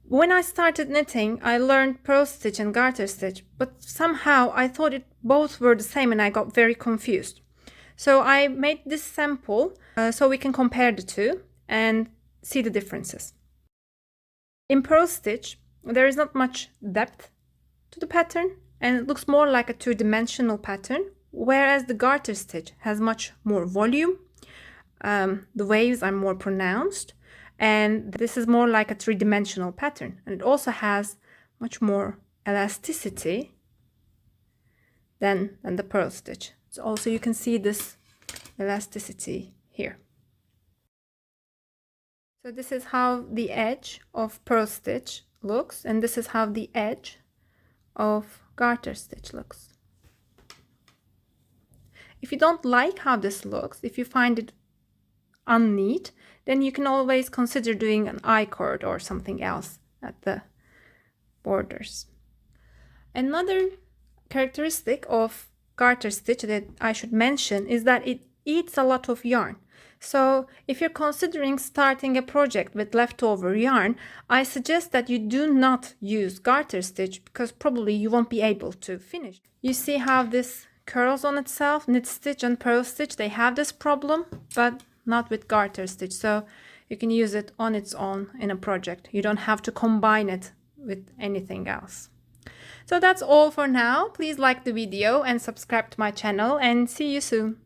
When I started knitting, I learned Purl Stitch and Garter Stitch, but somehow I thought it both were the same and I got very confused. So I made this sample so we can compare the two and see the differences. In Purl Stitch, there is not much depth to the pattern and it looks more like a two-dimensional pattern, whereas the Garter Stitch has much more volume. The waves are more pronounced, and this is more like a three-dimensional pattern, and it also has much more elasticity than the Purl Stitch. So also you can see this elasticity here. So this is how the edge of Purl Stitch looks, and this is how the edge of Garter Stitch looks. If you don't like how this looks, if you find it unneat, then you can always consider doing an I-cord or something else at the borders. Another characteristic of Garter Stitch that I should mention is that it eats a lot of yarn. So if you're considering starting a project with leftover yarn, I suggest that you do not use Garter Stitch because probably you won't be able to finish. You see how this curls on itself? Knit Stitch and Purl Stitch, they have this problem, but not with Garter Stitch. So you can use it on its own in a project. You don't have to combine it with anything else. So that's all for now. Please like the video and subscribe to my channel, and see you soon.